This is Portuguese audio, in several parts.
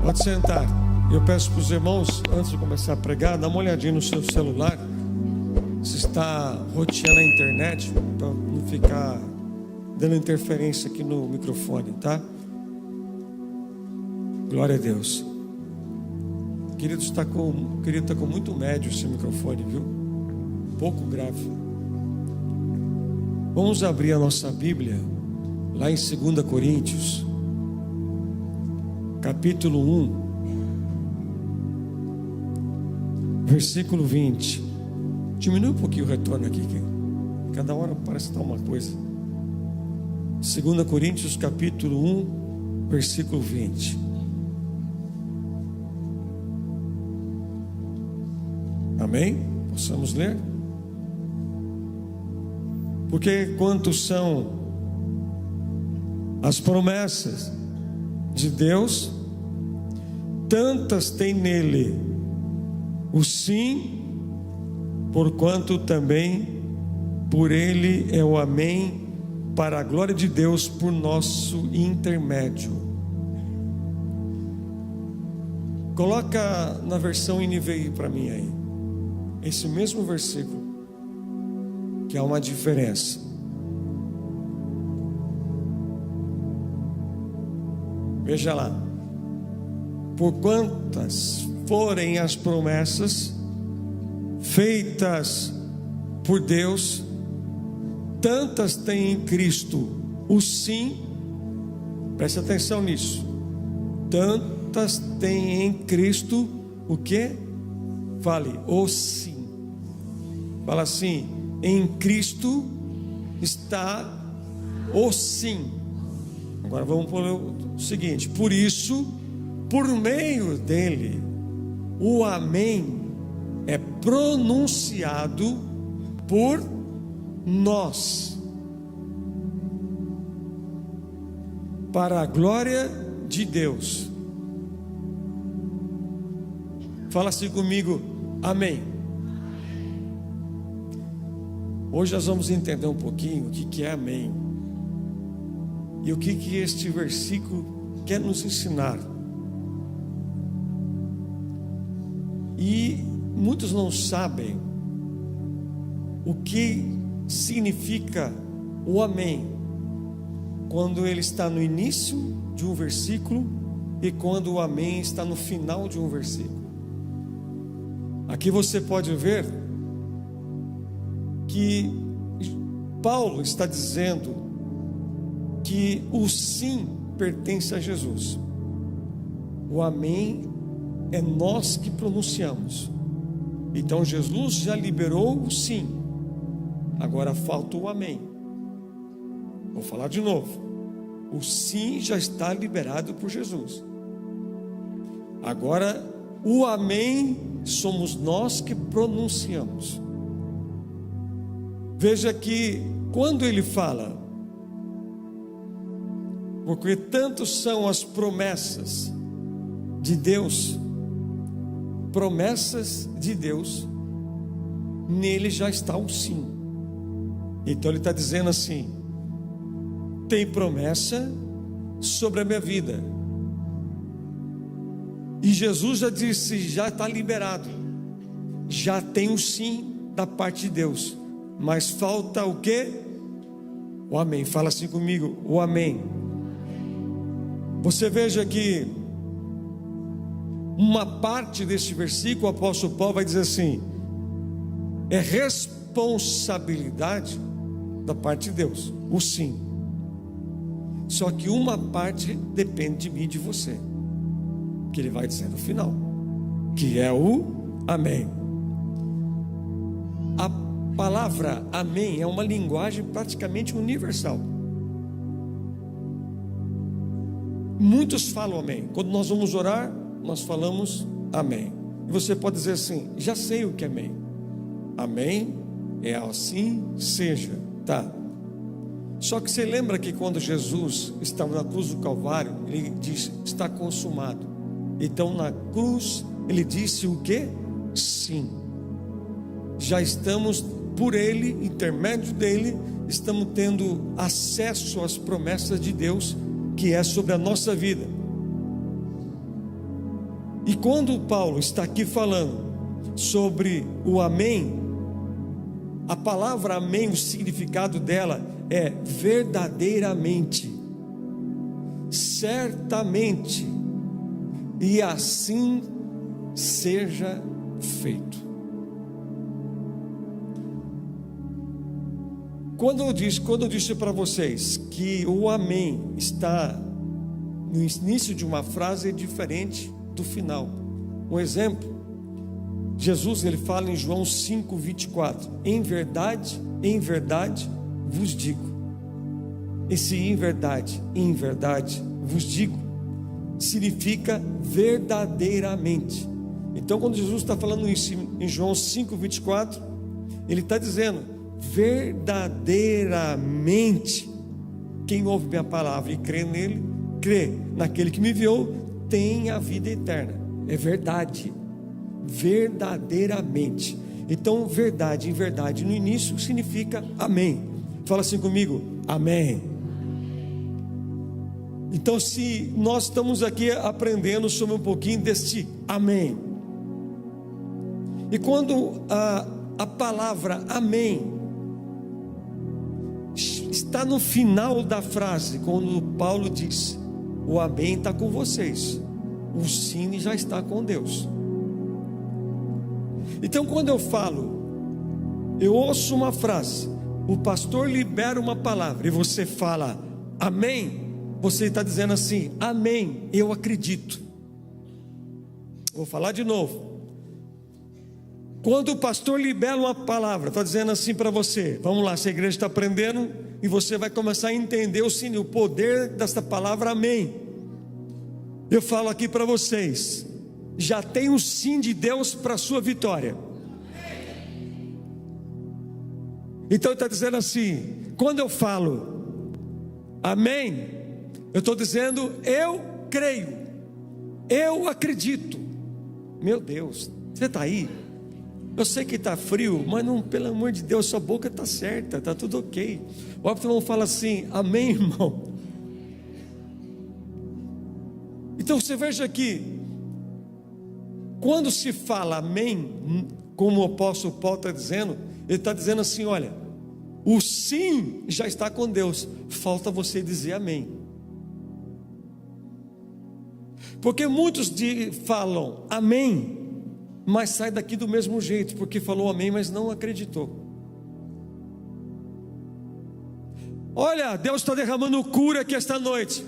Pode sentar. Eu peço para os irmãos, antes de começar a pregar, dá uma olhadinha no seu celular, se está roteando a internet, para não ficar dando interferência aqui no microfone, tá? Glória a Deus. Querido, está com muito médio esse microfone, viu? Pouco grave. Vamos abrir a nossa Bíblia lá em 2 Coríntios, capítulo 1, versículo 20. Diminui um pouquinho o retorno aqui, que cada hora parece estar uma coisa. 2 Coríntios, capítulo 1, versículo 20. Amém? Possamos ler? Porque quantos são as promessas de Deus, tantas tem nele o sim, porquanto também por ele é o amém, para a glória de Deus por nosso intermédio. Coloca na versão NVI para mim aí, esse mesmo versículo, que há uma diferença. Veja lá. Por quantas forem as promessas feitas por Deus, tantas tem em Cristo o sim. Preste atenção nisso. Tantas tem em Cristo o que? Fale, o sim. Fala assim: em Cristo está o sim. Agora vamos para o seguinte: por isso, por meio dele, o amém é pronunciado por nós, para a glória de Deus. Fala assim comigo, amém. Hoje nós vamos entender um pouquinho o que é amém e o que este versículo quer nos ensinar. E muitos não sabem o que significa o amém, quando ele está no início de um versículo e quando o amém está no final de um versículo. Aqui você pode ver que Paulo está dizendo que o sim pertence a Jesus. O amém é nós que pronunciamos. Então Jesus já liberou o sim. Agora falta o amém. Vou falar de novo. O sim já está liberado por Jesus. Agora o amém somos nós que pronunciamos. Veja que quando ele fala, porque tantos são as promessas de Deus, promessas de Deus, nele já está o sim. Então ele está dizendo assim: tem promessa sobre a minha vida, e Jesus já disse, já está liberado, já tem o sim da parte de Deus, mas falta o quê? O amém. Fala assim comigo, o amém. Você veja que uma parte desse versículo, o apóstolo Paulo vai dizer assim: é responsabilidade da parte de Deus, o sim. Só que uma parte depende de mim e de você, que ele vai dizer no final, que é o amém. A palavra amém é uma linguagem praticamente universal. Muitos falam amém. Quando nós vamos orar, nós falamos amém. E você pode dizer assim: já sei o que é amém. Amém é assim seja, tá? Só que você lembra que quando Jesus estava na cruz do Calvário, ele disse: está consumado. Então na cruz ele disse o que? Sim. Já estamos, por ele, intermédio dele, estamos tendo acesso às promessas de Deus, que é sobre a nossa vida. E quando Paulo está aqui falando sobre o amém, a palavra amém, o significado dela é verdadeiramente, certamente, e assim seja feito. Quando eu disse para vocês que o amém está no início de uma frase, é diferente do final. Um exemplo, Jesus ele fala em João 5:24, em verdade vos digo. Esse em verdade vos digo significa verdadeiramente. Então quando Jesus está falando isso em João 5:24, ele está dizendo verdadeiramente, quem ouve minha palavra e crê nele, crê naquele que me enviou, tem a vida eterna. É verdade, verdadeiramente. Então verdade, em verdade no início significa amém. Fala assim comigo, amém. Então se nós estamos aqui aprendendo sobre um pouquinho deste amém, e quando a palavra amém está no final da frase, quando Paulo diz, o amém está com vocês, o sim já está com Deus. Então quando eu falo, eu ouço uma frase, o pastor libera uma palavra e você fala amém, você está dizendo assim, amém, eu acredito. Vou falar de novo. Quando o pastor libera uma palavra, está dizendo assim para você, vamos lá, se a igreja está aprendendo, e você vai começar a entender o poder dessa palavra amém. Eu falo aqui para vocês, já tem o sim de Deus para a sua vitória. Então ele está dizendo assim, quando eu falo amém, eu estou dizendo eu creio, eu acredito. Meu Deus, você está aí? Eu sei que está frio, mas não, pelo amor de Deus, sua boca está certa, está tudo ok. O outro irmão fala assim, amém, irmão. Então você veja aqui, quando se fala amém, como o apóstolo Paulo está dizendo, ele está dizendo assim, olha, o sim já está com Deus, falta você dizer amém. Porque muitos falam amém, mas sai daqui do mesmo jeito, porque falou amém, mas não acreditou. Olha, Deus está derramando cura aqui esta noite,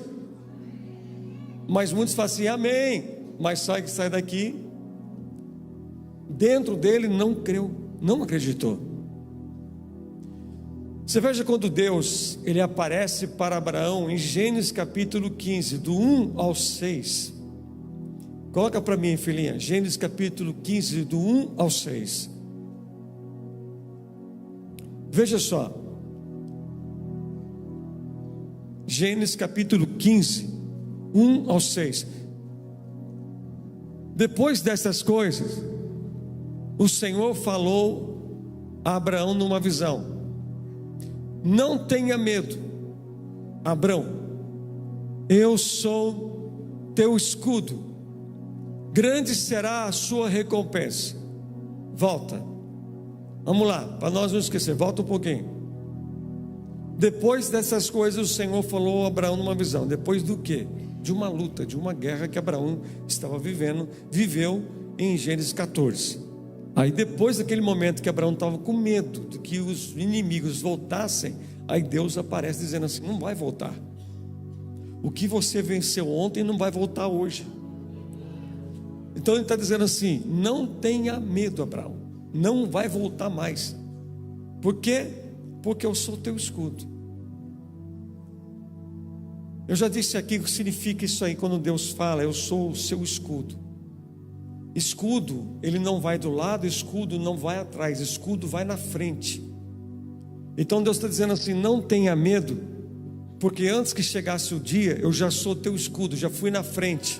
mas muitos falam assim, amém, mas sai daqui, dentro dele não creu, não acreditou. Você veja quando Deus, ele aparece para Abraão em Gênesis capítulo 15, do 1 ao 6, coloca para mim, filhinha, Gênesis capítulo 15, do 1 ao 6. Veja só, Gênesis capítulo 15, 1 ao 6. Depois dessas coisas, o Senhor falou a Abraão numa visão: não tenha medo, Abraão, eu sou teu escudo, grande será a sua recompensa. Volta, vamos lá, para nós não esquecer, volta um pouquinho. Depois dessas coisas o Senhor falou a Abraão numa visão. Depois do quê? De uma luta, de uma guerra que Abraão estava viveu em Gênesis 14. Aí depois daquele momento que Abraão estava com medo de que os inimigos voltassem, aí Deus aparece dizendo assim, não vai voltar. O que você venceu ontem não vai voltar hoje. Então ele está dizendo assim, não tenha medo, Abraão, não vai voltar mais. Por quê? Porque eu sou teu escudo. Eu já disse aqui o que significa isso aí, quando Deus fala, eu sou o seu escudo. Escudo, ele não vai do lado, escudo não vai atrás, escudo vai na frente. Então Deus está dizendo assim, não tenha medo, porque antes que chegasse o dia, eu já sou teu escudo, já fui na frente.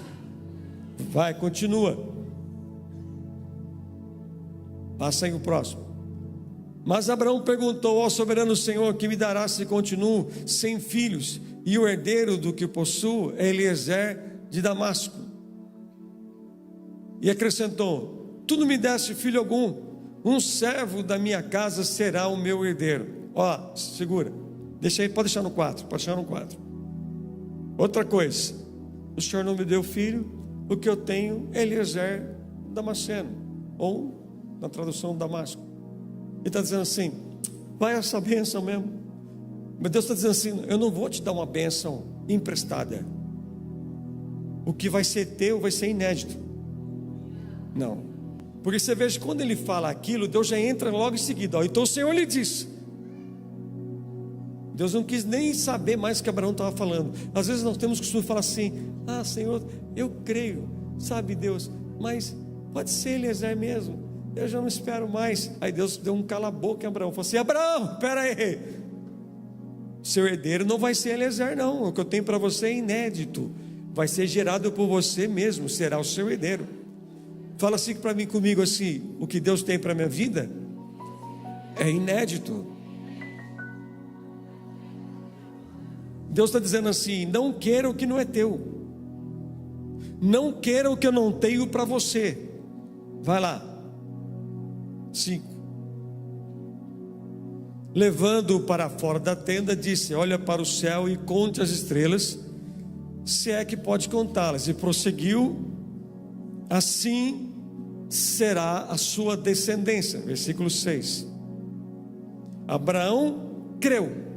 Vai, continua. Passa aí o próximo. Mas Abraão perguntou ao soberano Senhor, que me dará se continuo sem filhos, e o herdeiro do que possuo é Eliezer de Damasco. E acrescentou: tu não me deste filho algum, um servo da minha casa será o meu herdeiro. Ó, segura, deixa aí, pode deixar no 4, pode deixar no 4. Outra coisa, o Senhor não me deu filho, o que eu tenho é Eliezer Damasceno, ou na tradução Damasco. Ele está dizendo assim: vai essa bênção mesmo. Mas Deus está dizendo assim: eu não vou te dar uma bênção emprestada. O que vai ser teu vai ser inédito. Não, porque você veja, quando ele fala aquilo, Deus já entra logo em seguida. Ó, então o Senhor lhe disse. Deus não quis nem saber mais o que Abraão estava falando. Às vezes nós temos costume de falar assim: ah, Senhor, eu creio, sabe Deus, mas pode ser Eliezer mesmo, eu já não espero mais. Aí Deus deu um cala-boca em Abraão, falou assim: Abraão, espera aí, seu herdeiro não vai ser Eliezer não, o que eu tenho para você é inédito, vai ser gerado por você mesmo, será o seu herdeiro. Fala assim para mim, comigo assim: o que Deus tem para a minha vida é inédito. Deus está dizendo assim: não queira o que não é teu, não queira o que eu não tenho para você. Vai lá. 5. Levando-o para fora da tenda, disse: olha para o céu e conte as estrelas, se é que pode contá-las. E prosseguiu: assim será a sua descendência. Versículo 6. Abraão creu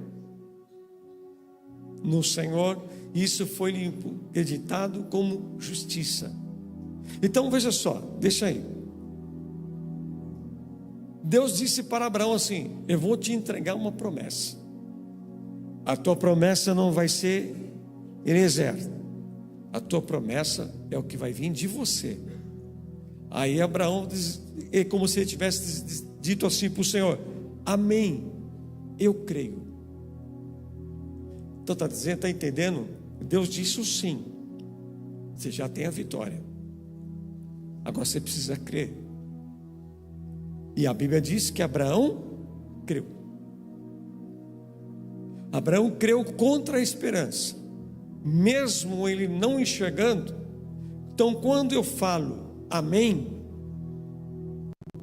no Senhor, e isso foi-lhe acreditado como justiça. Então veja só, deixa aí. Deus disse para Abraão assim: eu vou te entregar uma promessa. A tua promessa não vai ser Eliezer, a tua promessa é o que vai vir de você. Aí Abraão, é como se ele tivesse dito assim para o Senhor: amém, eu creio. Então está dizendo, está entendendo? Deus disse o sim, você já tem a vitória, agora você precisa crer. E a Bíblia diz que Abraão creu. Abraão creu contra a esperança, mesmo ele não enxergando. Então quando eu falo amém,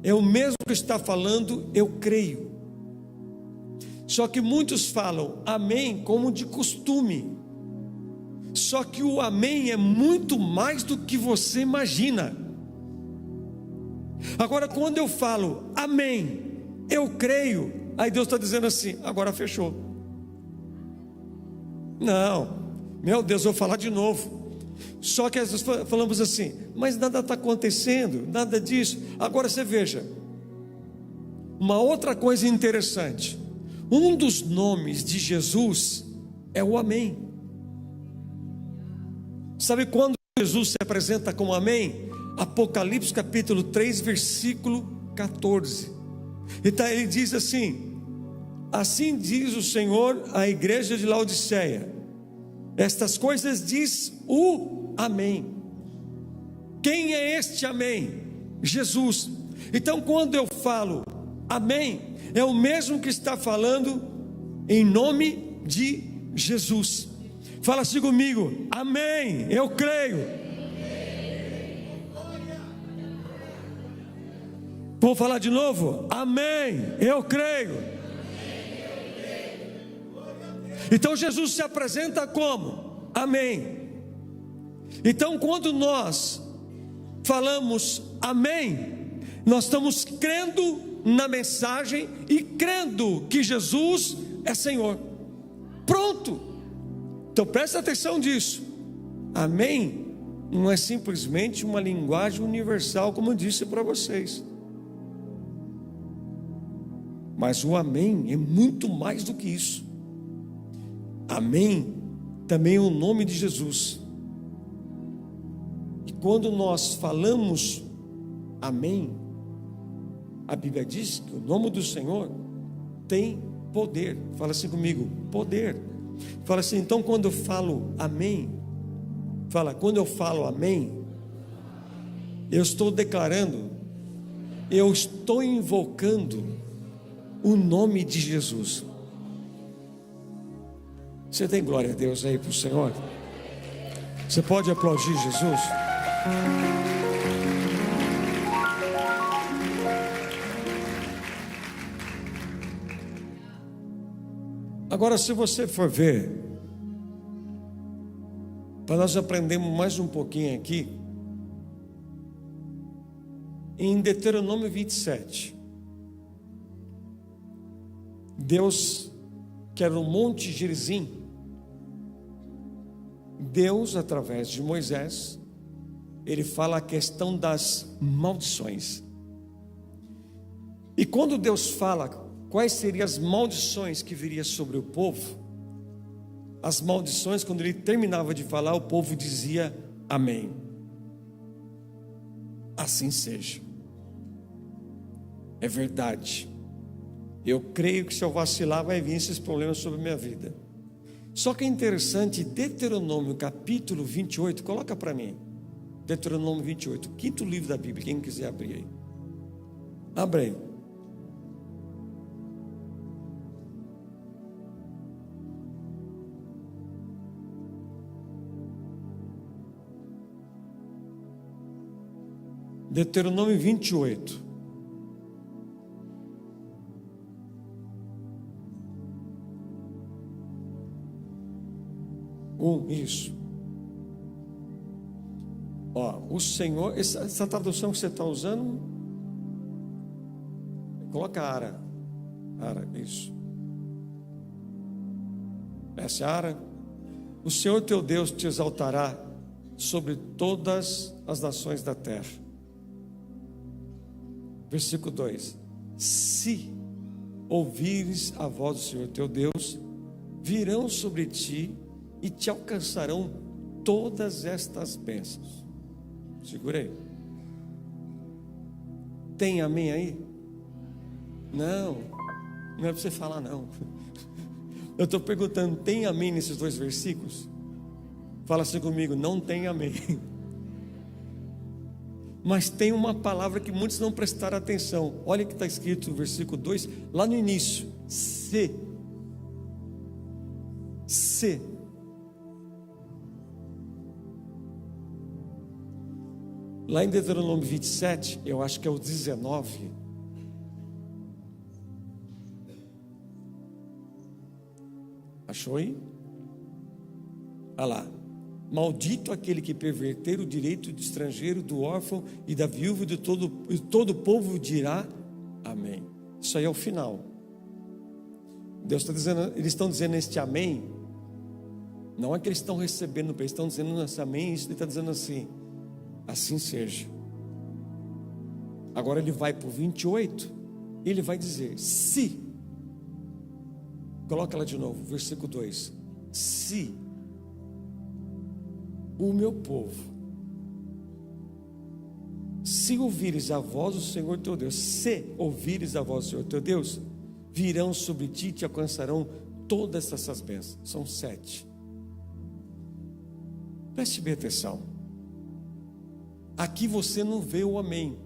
é o mesmo que está falando eu creio. Só que muitos falam amém como de costume. Só que o amém é muito mais do que você imagina. Agora quando eu falo amém, eu creio, aí Deus está dizendo assim: agora fechou. Não, meu Deus, eu vou falar de novo. Só que às vezes falamos assim: mas nada está acontecendo, nada disso. Agora você veja, uma outra coisa interessante. Um dos nomes de Jesus é o amém. Sabe quando Jesus se apresenta como amém? Apocalipse capítulo 3, versículo 14. Então ele diz assim: assim diz o Senhor à igreja de Laodiceia, estas coisas diz o amém. Quem é este amém? Jesus. Então quando eu falo amém, é o mesmo que está falando em nome de Jesus. Fala assim comigo: amém, eu creio. Vou falar de novo: amém, eu creio. Então Jesus se apresenta como amém. Então quando nós falamos amém, nós estamos crendo na mensagem e crendo que Jesus é Senhor. Pronto. Então presta atenção disso. Amém não é simplesmente uma linguagem universal, como eu disse para vocês, mas o amém é muito mais do que isso. Amém também é o nome de Jesus. E quando nós falamos amém, a Bíblia diz que o nome do Senhor tem poder. Fala assim comigo: poder. Fala assim, então quando eu falo amém, fala, quando eu falo amém, eu estou declarando, eu estou invocando o nome de Jesus. Você tem glória a Deus aí para o Senhor? Você pode aplaudir Jesus? Agora, se você for ver, para nós aprendermos mais um pouquinho aqui, em Deuteronômio 27, Deus, que era no Monte Gerizim, Deus, através de Moisés, ele fala a questão das maldições. E quando Deus fala quais seriam as maldições que viriam sobre o povo, as maldições, quando ele terminava de falar, o povo dizia amém. Assim seja. É verdade. Eu creio que se eu vacilar vai vir esses problemas sobre a minha vida. Só que é interessante, Deuteronômio capítulo 28, coloca para mim. Deuteronômio 28, quinto livro da Bíblia, quem quiser abrir aí. Abre aí. Deuteronômio 28. Isso. Ó, o Senhor, essa tradução que você está usando, coloca Ara, isso. Essa é Ara. O Senhor teu Deus te exaltará sobre todas as nações da terra. Versículo 2: se ouvires a voz do Senhor teu Deus, virão sobre ti e te alcançarão todas estas bênçãos. Segura aí. Tem amém aí? Não é para você falar não. Eu estou perguntando, tem amém nesses dois versículos? Fala assim comigo, não tem amém. Mas tem uma palavra que muitos não prestaram atenção. Olha que está escrito no versículo 2, lá no início. Se. Lá em Deuteronômio 27, eu acho que é o 19. Achou aí? Olha lá. Maldito aquele que perverter o direito do estrangeiro, do órfão e da viúva, e todo o povo dirá amém. Isso aí é o final. Deus está dizendo, eles estão dizendo este amém. Não é que eles estão recebendo, eles estão dizendo esse amém. Isso ele está dizendo assim, assim seja. Agora ele vai para o 28, ele vai dizer, se, coloca lá de novo, versículo 2, se o meu povo, se ouvires a voz do Senhor teu Deus, se ouvires a voz do Senhor teu Deus, virão sobre ti e te alcançarão todas essas bênçãos. São 7. Preste bem atenção. Aqui você não vê o amém.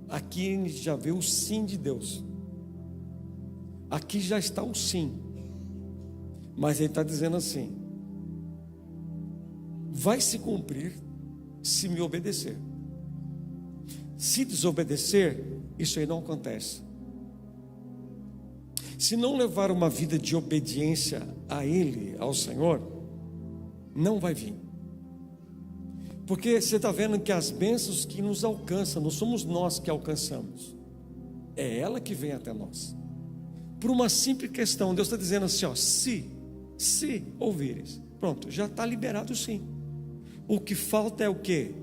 Aqui a gente já vê o sim de Deus. Aqui já está o sim. Mas ele está dizendo assim: vai se cumprir se me obedecer. Se desobedecer, isso aí não acontece. Se não levar uma vida de obediência a Ele, ao Senhor, não vai vir. Porque você está vendo que as bênçãos que nos alcançam, não somos nós que alcançamos, é ela que vem até nós. Por uma simples questão, Deus está dizendo assim, ó, se ouvires, pronto, já está liberado sim. O que falta é o quê?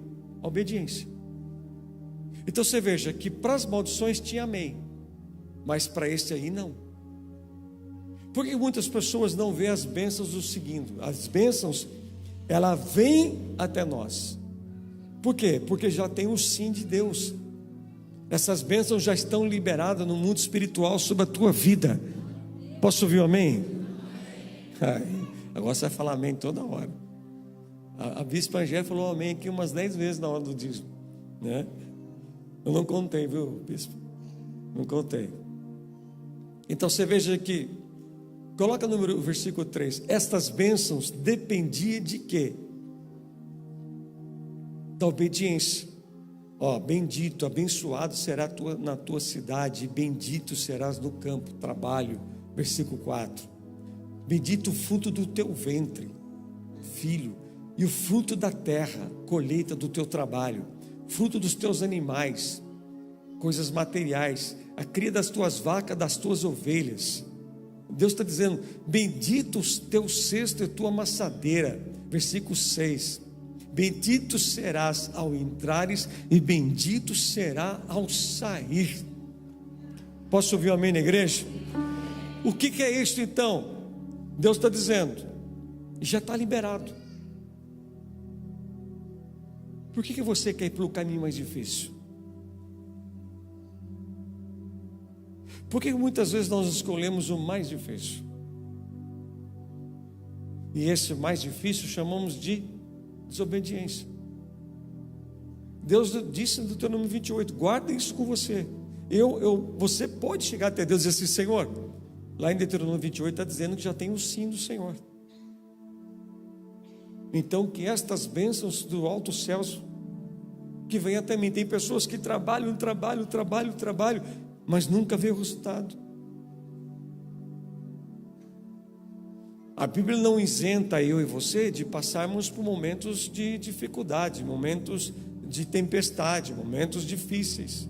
A obediência. Então você veja que para as maldições tinha amém, mas para este aí não. Por que muitas pessoas não veem as bênçãos do seguinte? As bênçãos, ela vem até nós. Por quê? Porque já tem o sim de Deus. Essas bênçãos já estão liberadas no mundo espiritual sobre a tua vida. Posso ouvir um amém? Ai, agora você vai falar amém toda hora. A bispa Angélica falou amém aqui umas 10 vezes na hora do dízimo, né? Eu não contei, viu, bispo? Não contei. Então você veja que, coloca no versículo 3, estas bênçãos dependiam de quê? Da obediência. Ó, bendito, abençoado será na tua cidade, bendito serás no campo, trabalho. Versículo 4. bendito o fruto do teu ventre, filho, e o fruto da terra, colheita do teu trabalho, fruto dos teus animais, coisas materiais, a cria das tuas vacas, das tuas ovelhas. Deus está dizendo: bendito o teu cesto e tua amassadeira. Versículo 6: bendito serás ao entrares e bendito será ao sair. Posso ouvir um amém na igreja? O que é isso então? Deus está dizendo: já está liberado. Por que você quer ir pelo caminho mais difícil? Por que muitas vezes nós escolhemos o mais difícil? E esse mais difícil chamamos de desobediência. Deus disse no Deuteronômio 28, guarda isso com você. Você pode chegar até Deus e dizer assim: Senhor, lá em Deuteronômio 28 está dizendo que já tem o sim do Senhor. Então que estas bênçãos do alto céus que venham até mim. Tem pessoas que trabalham, mas nunca vê o resultado. A Bíblia não isenta eu e você de passarmos por momentos de dificuldade, momentos de tempestade, momentos difíceis.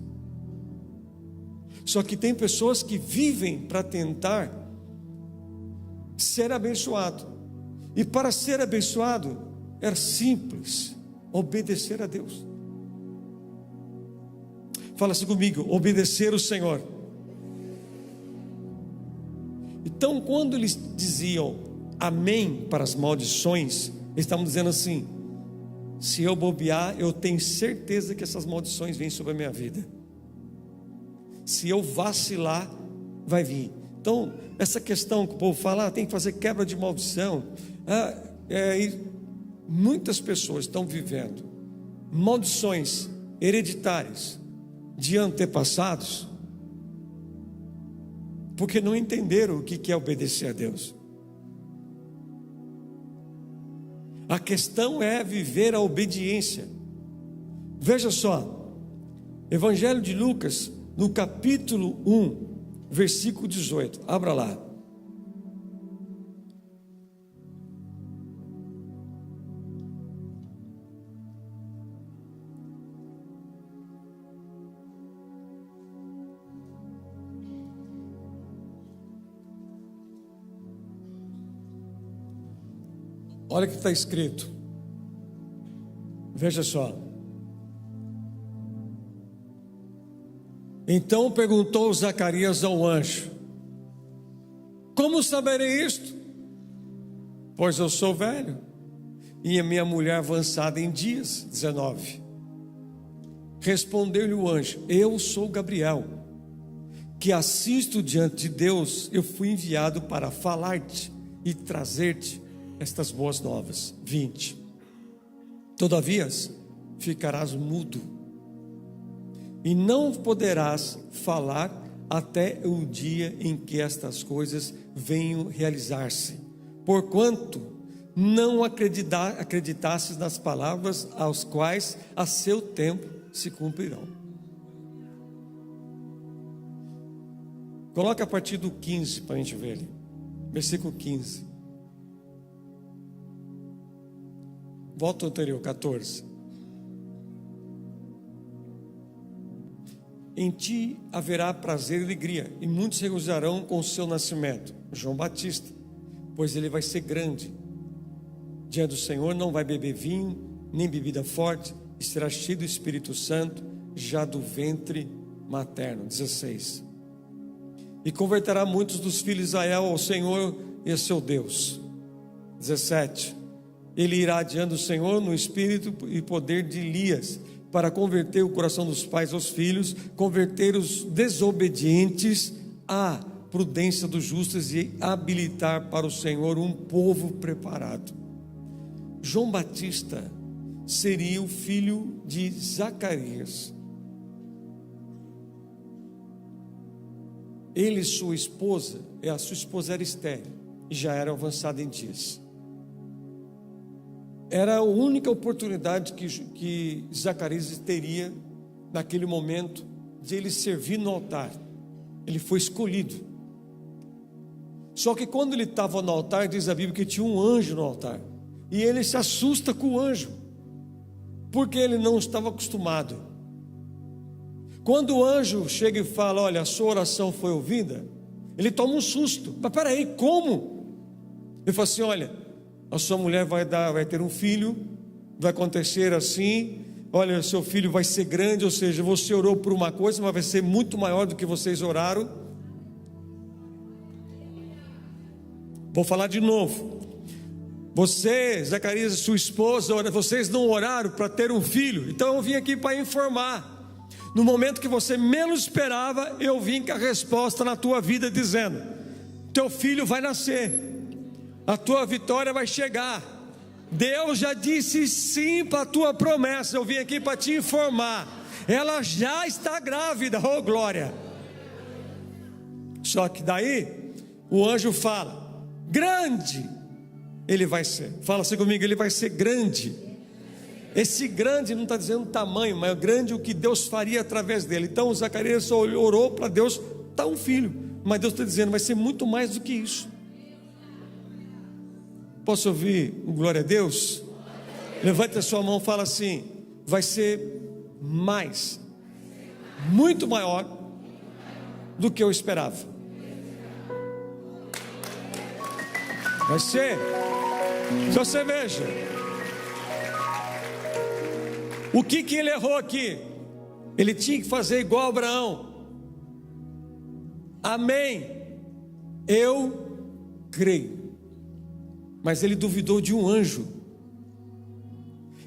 Só que tem pessoas que vivem para tentar ser abençoado. E para ser abençoado é simples: obedecer a Deus. Fala assim comigo: obedecer o Senhor. Então, quando eles diziam amém para as maldições, eles estavam dizendo assim: se eu bobear, eu tenho certeza que essas maldições vêm sobre a minha vida. Se eu vacilar, vai vir. Então, essa questão que o povo fala, tem que fazer quebra de maldição. Muitas pessoas estão vivendo maldições hereditárias de antepassados, porque não entenderam o que é obedecer a Deus. A questão é viver a obediência. Veja só, Evangelho de Lucas, no capítulo 1, versículo 18, abra lá. Olha o que está escrito. Veja só. Então perguntou Zacarias ao anjo: como saberei isto? Pois eu sou velho e a minha mulher avançada em dias. 19. Respondeu-lhe o anjo: eu sou Gabriel, que assisto diante de Deus. Eu fui enviado para falar-te e trazer-te estas boas novas. 20. Todavia ficarás mudo e não poderás falar até o dia em que estas coisas venham realizar-se, porquanto não acreditastes nas palavras aos quais a seu tempo se cumprirão. Coloca a partir do 15 para a gente ver ali, versículo 15. Volta ao anterior, 14. Em ti haverá prazer e alegria, e muitos se regozijarão com o seu nascimento. João Batista, pois ele vai ser grande diante do Senhor, não vai beber vinho, nem bebida forte, e será cheio do Espírito Santo, já do ventre materno. 16. E converterá muitos dos filhos de Israel ao Senhor e a seu Deus. 17. Ele irá diante do Senhor no espírito e poder de Elias, para converter o coração dos pais aos filhos, converter os desobedientes à prudência dos justos e habilitar para o Senhor um povo preparado. João Batista seria o filho de Zacarias. Ele e sua esposa, a sua esposa era estéril e já era avançada em dias. Era a única oportunidade que Zacarias teria naquele momento de ele servir no altar. Ele foi escolhido. Só que quando ele estava no altar, diz a Bíblia que tinha um anjo no altar. E ele se assusta com o anjo, porque ele não estava acostumado. Quando o anjo chega e fala: olha, a sua oração foi ouvida, ele toma um susto. Mas peraí, como? Ele fala assim: olha, a sua mulher vai ter um filho, vai acontecer assim, olha, seu filho vai ser grande, ou seja, você orou por uma coisa, mas vai ser muito maior do que vocês oraram. Vou falar de novo. Você, Zacarias e sua esposa, vocês não oraram para ter um filho, então eu vim aqui para informar. No momento que você menos esperava, eu vim com a resposta na tua vida, dizendo: teu filho vai nascer, a tua vitória vai chegar. Deus já disse sim para a tua promessa. Eu vim aqui para te informar, ela já está grávida. Oh glória! Só que daí o anjo fala: grande ele vai ser. Fala assim comigo: ele vai ser grande. Esse grande não está dizendo tamanho, mas grande o que Deus faria através dele. Então o Zacarias só orou para Deus dar um filho, mas Deus está dizendo: vai ser muito mais do que isso. Posso ouvir um glória a Deus? Levante a sua mão e fala assim: vai ser mais, muito maior do que eu esperava. Vai ser. Se você veja, o que ele errou aqui? Ele tinha que fazer igual a Abraão. Amém, eu creio. Mas ele duvidou de um anjo.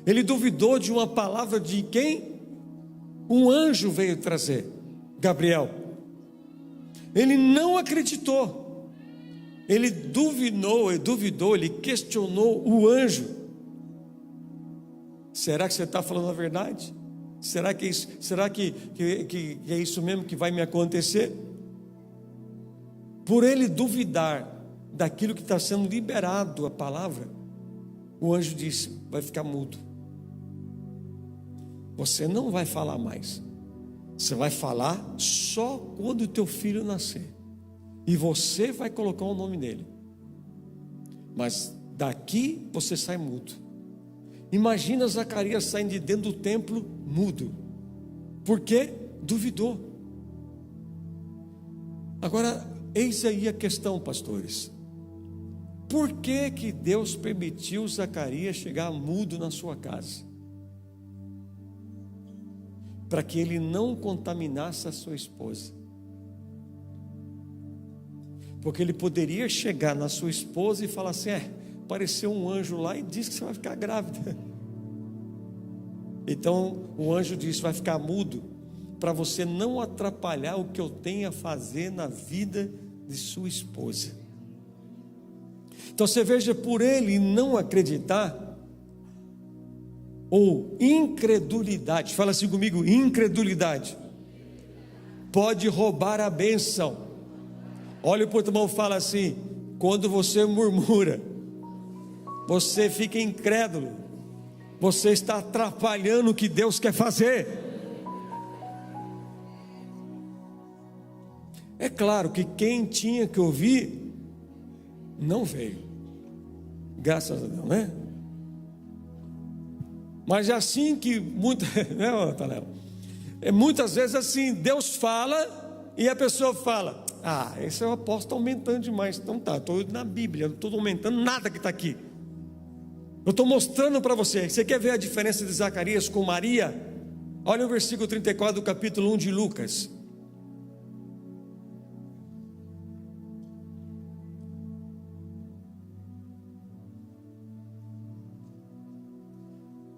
Ele duvidou de uma palavra de quem? Um anjo veio trazer, Gabriel. Ele não acreditou. Ele duvidou, ele questionou o anjo. Será que você está falando a verdade? Será que é isso mesmo que vai me acontecer? Por ele duvidar daquilo que está sendo liberado, a palavra, o anjo disse: vai ficar mudo. Você não vai falar mais. Você vai falar só quando o teu filho nascer. E você vai colocar o nome nele. Mas daqui você sai mudo. Imagina Zacarias saindo de dentro do templo mudo. Por quê? Duvidou. Agora, eis aí a questão, pastores. Por que Deus permitiu Zacarias chegar mudo na sua casa? Para que ele não contaminasse a sua esposa. Porque ele poderia chegar na sua esposa e falar assim: apareceu um anjo lá e disse que você vai ficar grávida. Então o anjo disse: vai ficar mudo, para você não atrapalhar o que eu tenho a fazer na vida de sua esposa. Então você veja, por ele não acreditar, ou incredulidade, fala assim comigo: incredulidade pode roubar a bênção. Olha o outro irmão, fala assim: quando você murmura, você fica incrédulo, você está atrapalhando o que Deus quer fazer. É claro que quem tinha que ouvir não veio, graças a Deus, né? Mas é assim que muitas vezes assim, Deus fala e a pessoa fala: esse é o apóstolo, está aumentando demais. Então tá, estou na Bíblia, não estou aumentando nada que está aqui. Eu estou mostrando para você. Você quer ver a diferença de Zacarias com Maria? Olha o versículo 34 do capítulo 1 de Lucas.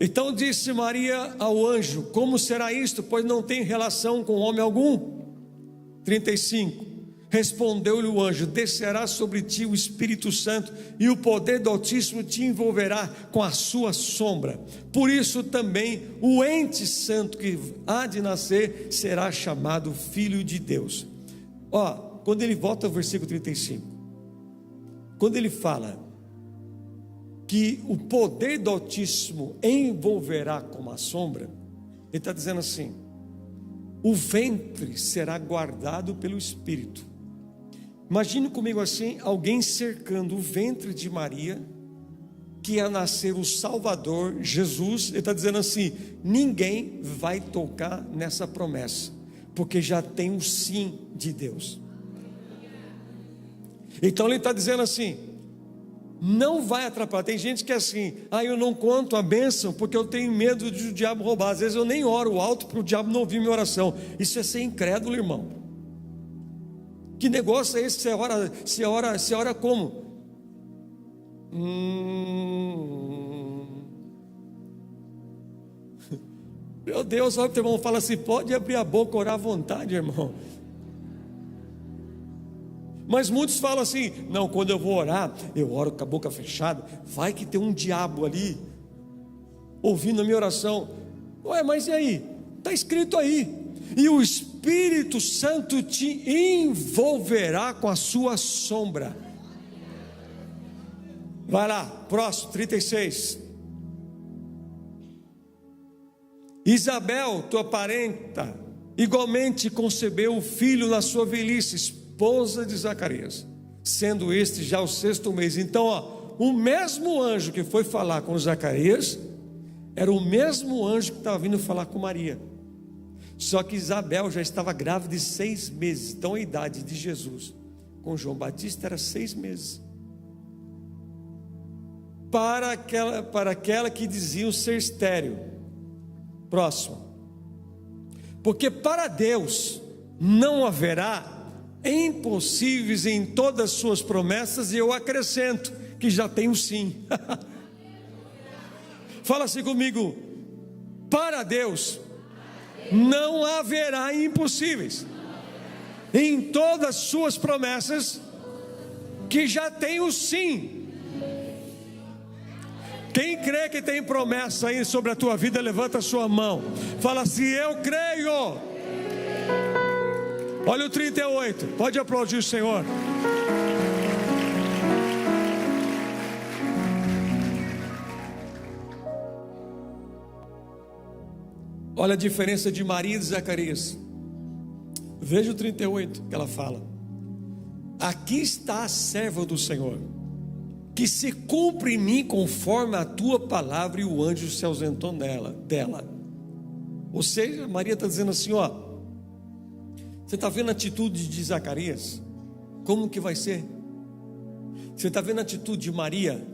Então disse Maria ao anjo: como será isto, pois não tem relação com homem algum? 35. Respondeu-lhe o anjo: descerá sobre ti o Espírito Santo, e o poder do Altíssimo te envolverá com a sua sombra. Por isso também o ente santo que há de nascer será chamado Filho de Deus. Quando ele volta ao versículo 35, quando ele fala que o poder do Altíssimo envolverá como a sombra, ele está dizendo assim: o ventre será guardado pelo Espírito, Imagine comigo assim, alguém cercando o ventre de Maria, que ia nascer o Salvador, Jesus. Ele está dizendo assim: ninguém vai tocar nessa promessa, porque já tem o sim de Deus. Então ele está dizendo assim: não vai atrapalhar. Tem gente que é assim: eu não conto a bênção porque eu tenho medo de o diabo roubar. Às vezes eu nem oro alto para o diabo não ouvir minha oração. Isso é ser incrédulo, irmão. Que negócio é esse? Você ora como? Meu Deus, olha o teu irmão, fala assim: pode abrir a boca, orar à vontade, irmão. Mas muitos falam assim: não, quando eu vou orar, eu oro com a boca fechada. Vai que tem um diabo ali ouvindo a minha oração. Ué, mas e aí? Está escrito aí: e o Espírito Santo te envolverá com a sua sombra. Vai lá, próximo, 36. Isabel, tua parenta, igualmente concebeu o filho na sua velhice, esposa de Zacarias, sendo este já o 6º mês. Então, o mesmo anjo que foi falar com Zacarias era o mesmo anjo que estava vindo falar com Maria. Só que Isabel já estava grávida de 6 meses. Então a idade de Jesus com João Batista era 6 meses. Para aquela que diziam ser estéril. Próximo. Porque para Deus não haverá impossíveis em todas as suas promessas, e eu acrescento que já tem o sim. Fala assim comigo: para Deus não haverá impossíveis em todas as suas promessas, que já tem o sim. Quem crê que tem promessa aí sobre a tua vida, levanta a sua mão, fala assim: eu creio. Olha o 38, pode aplaudir o Senhor. Olha a diferença de Maria e de Zacarias. Veja o 38 que ela fala: aqui está a serva do Senhor, que se cumpre em mim conforme a tua palavra. E o anjo se ausentou dela. Ou seja, Maria está dizendo assim: você está vendo a atitude de Zacarias? Como que vai ser? Você está vendo a atitude de Maria?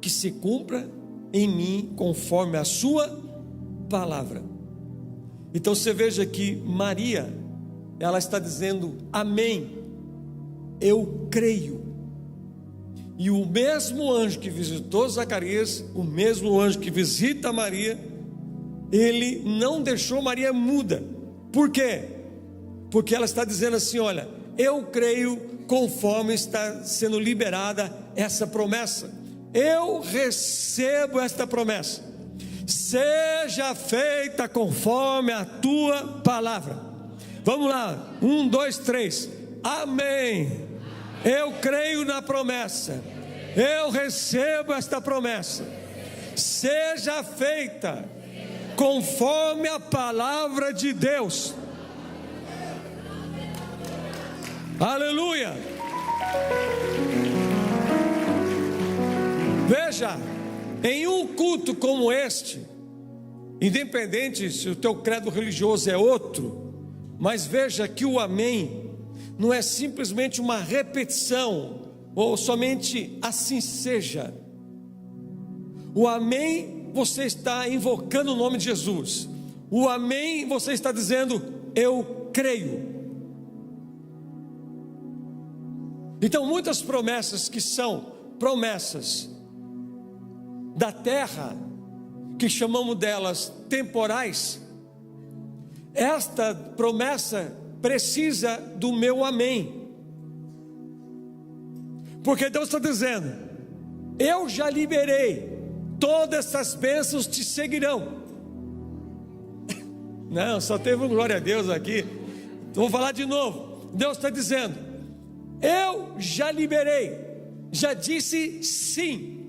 Que se cumpra em mim conforme a sua palavra. Então você veja que Maria, ela está dizendo: amém, eu creio. E o mesmo anjo que visitou Zacarias, o mesmo anjo que visita Maria, ele não deixou Maria muda. Por quê? Porque ela está dizendo assim: olha, eu creio conforme está sendo liberada essa promessa. Eu recebo esta promessa. Seja feita conforme a tua palavra. Vamos lá, 1, 2, 3. Amém. Eu creio na promessa. Eu recebo esta promessa. Seja feita conforme a palavra de Deus. Aleluia. Veja, em um culto como este, independente se o teu credo religioso é outro, mas veja que o amém não é simplesmente uma repetição, ou somente assim seja. O amém, você está invocando o nome de Jesus. O amém, você está dizendo: eu creio. Então muitas promessas que são promessas da terra, que chamamos delas temporais, esta promessa precisa do meu amém. Porque Deus está dizendo: eu já liberei, todas essas bênçãos te seguirão. Não, só teve um glória a Deus aqui. Então vou falar de novo. Deus está dizendo: eu já liberei, já disse sim,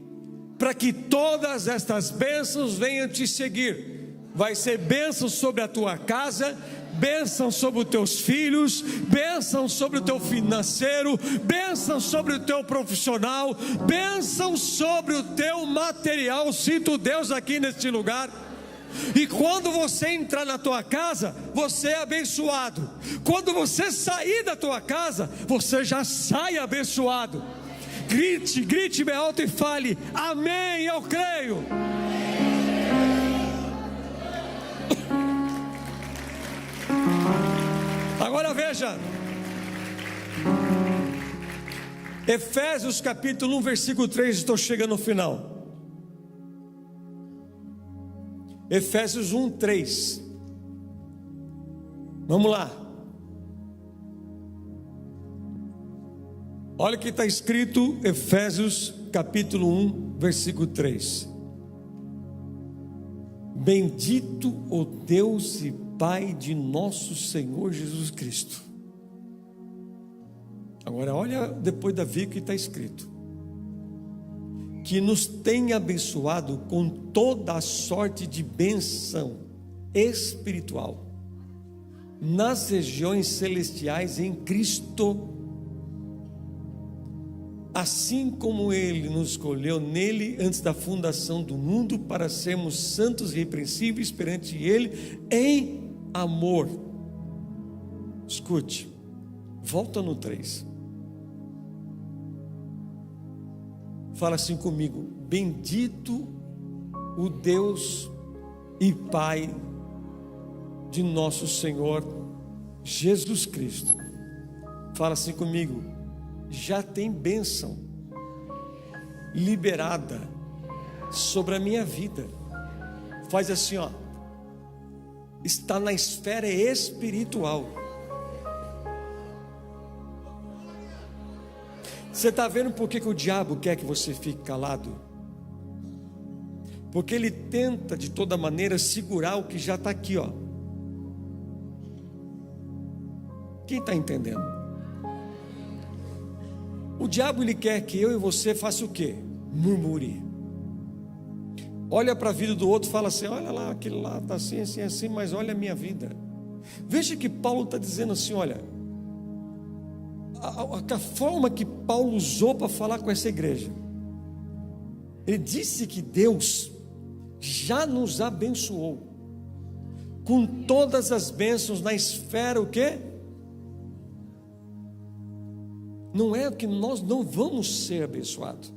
para que todas estas bênçãos venham te seguir. Vai ser bênção sobre a tua casa, bênção sobre os teus filhos, bênção sobre o teu financeiro, bênção sobre o teu profissional, bênção sobre o teu material. Sinto Deus aqui neste lugar. E quando você entrar na tua casa, você é abençoado. Quando você sair da tua casa, você já sai abençoado. Grite bem alto e fale: amém, eu creio. Agora veja, Efésios capítulo 1, versículo 3, estou chegando ao final. Efésios 1, 3. Vamos lá. Olha o que está escrito, Efésios capítulo 1, versículo 3. Bendito o Deus e Pai de nosso Senhor Jesus Cristo. Agora olha depois da vírgula que está escrito: que nos tem abençoado com toda a sorte de bênção espiritual nas regiões celestiais em Cristo, assim como Ele nos escolheu nele antes da fundação do mundo, para sermos santos e irrepreensíveis perante Ele em amor. Escute, volta no 3. Fala assim comigo: bendito o Deus e Pai de nosso Senhor Jesus Cristo. Fala assim comigo: já tem bênção liberada sobre a minha vida. Faz assim, ó. Está na esfera espiritual. Você está vendo por que o diabo quer que você fique calado? Porque ele tenta de toda maneira segurar o que já está aqui, ó. Quem está entendendo? O diabo ele quer que eu e você faça o quê? Murmure. Olha para a vida do outro e fala assim: olha lá, aquele lá está assim, assim, assim, mas olha a minha vida. Veja que Paulo está dizendo assim: olha, a forma que Paulo usou para falar com essa igreja. Ele disse que Deus já nos abençoou com todas as bênçãos na esfera, o quê? Não é que nós não vamos ser abençoados,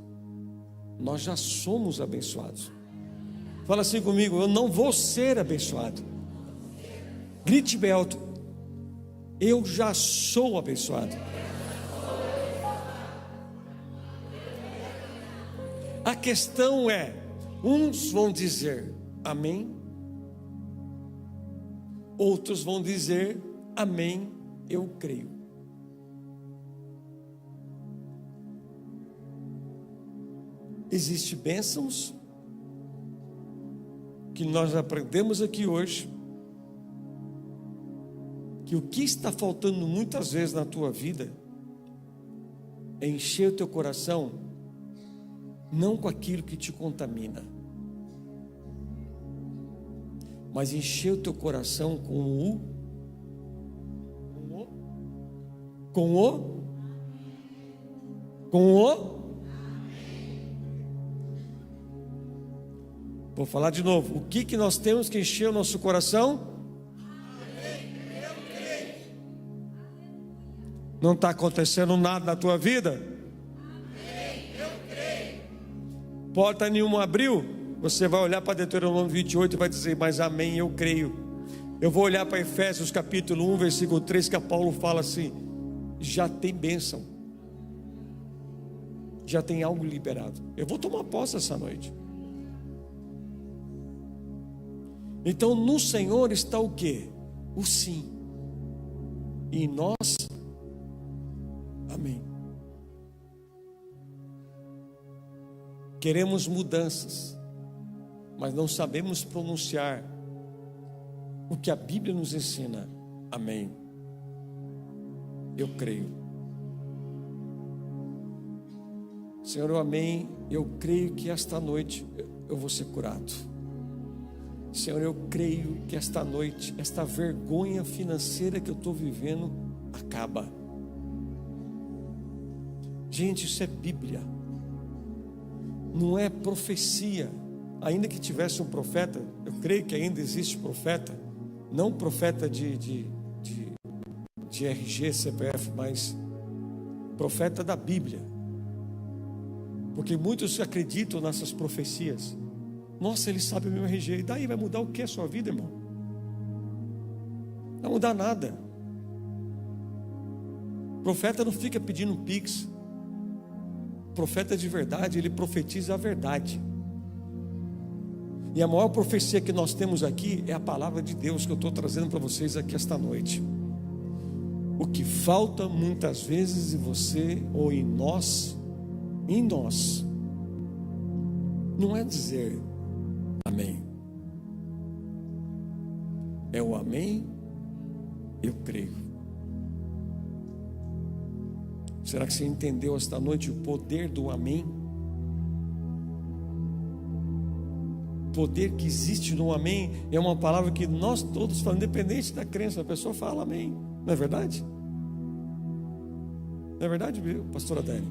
nós já somos abençoados. Fala assim comigo: eu não vou ser abençoado. Grite bem alto: eu já sou abençoado. A questão é, uns vão dizer amém, outros vão dizer amém, eu creio. Existem bênçãos que nós aprendemos aqui hoje, que o que está faltando muitas vezes na tua vida é encher o teu coração não com aquilo que te contamina, mas encher o teu coração com o vou falar de novo. O que nós temos que encher o nosso coração? Não está acontecendo nada na tua vida? Porta nenhuma abriu? Você vai olhar para Deuteronômio 28 e vai dizer: mas amém, eu creio. Eu vou olhar para Efésios capítulo 1, versículo 3, que a Paulo fala assim: já tem bênção, já tem algo liberado. Eu vou tomar posse essa noite. Então no Senhor está o quê? O sim. E em nós, amém. Queremos mudanças, mas não sabemos pronunciar o que a Bíblia nos ensina. Amém. Eu creio. Senhor, eu amém. Eu creio que esta noite eu vou ser curado. Senhor, eu creio que esta noite, esta vergonha financeira que eu estou vivendo, acaba. Gente, isso é Bíblia, não é profecia. Ainda que tivesse um profeta, eu creio que ainda existe profeta, não profeta de RG, CPF, mas profeta da Bíblia, porque muitos acreditam nessas profecias. Nossa, ele sabe o meu RG, e daí vai mudar o que a sua vida, irmão? Não vai mudar nada. O profeta não fica pedindo pix. O profeta de verdade, ele profetiza a verdade. E a maior profecia que nós temos aqui é a palavra de Deus que eu estou trazendo para vocês aqui esta noite. O que falta muitas vezes em você ou em nós, não é dizer amém. É o amém, eu creio. Será que você entendeu esta noite o poder do amém? O poder que existe no amém é uma palavra que nós todos falamos, independente da crença, a pessoa fala amém. Não é verdade? Não é verdade, pastora Dani?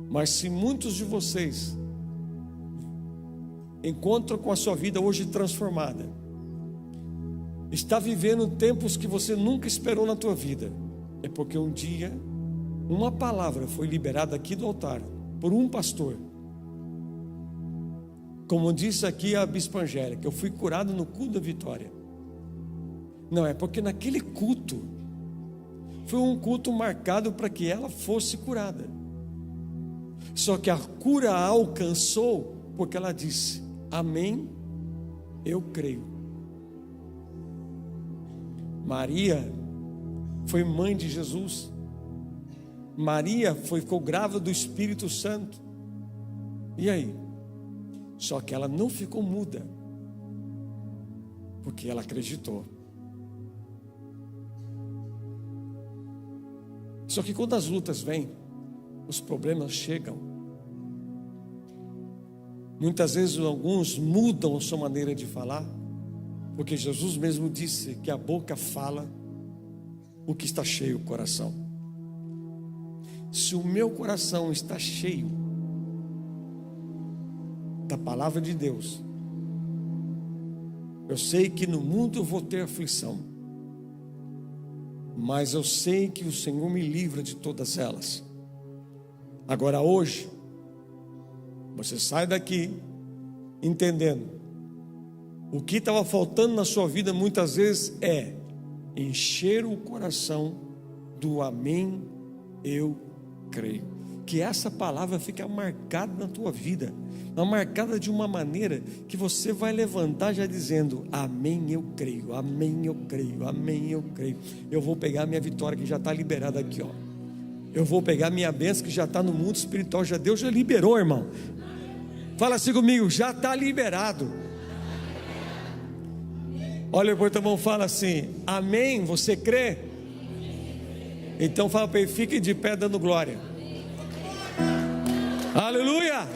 Mas se muitos de vocês encontram com a sua vida hoje transformada, está vivendo tempos que você nunca esperou na tua vida, é porque um dia uma palavra foi liberada aqui do altar por um pastor. Como disse aqui a bispa Angélica, eu fui curado no culto da vitória. Não, é porque naquele culto foi um culto marcado para que ela fosse curada. Só que a cura a alcançou porque ela disse: amém, eu creio. Maria foi mãe de Jesus. Maria ficou grávida do Espírito Santo. E aí? Só que ela não ficou muda, porque ela acreditou. Só que quando as lutas vêm, os problemas chegam. Muitas vezes alguns mudam a sua maneira de falar, porque Jesus mesmo disse que a boca fala o que está cheio o coração. Se o meu coração está cheio da palavra de Deus, eu sei que no mundo eu vou ter aflição, mas eu sei que o Senhor me livra de todas elas. Agora hoje, você sai daqui entendendo o que estava faltando na sua vida muitas vezes é encher o coração do amém, eu creio. Que essa palavra fique marcada na tua vida, marcada de uma maneira que você vai levantar já dizendo: amém, eu creio, amém, eu creio, amém, eu creio. Eu vou pegar minha vitória que já está liberada aqui, ó. Eu vou pegar minha bênção que já está no mundo espiritual, Deus já liberou, irmão. Fala assim comigo: já está liberado. Olha para o teu irmão, fala assim: amém, você crê? Então fala para ele: fique de pé dando glória. Aleluia!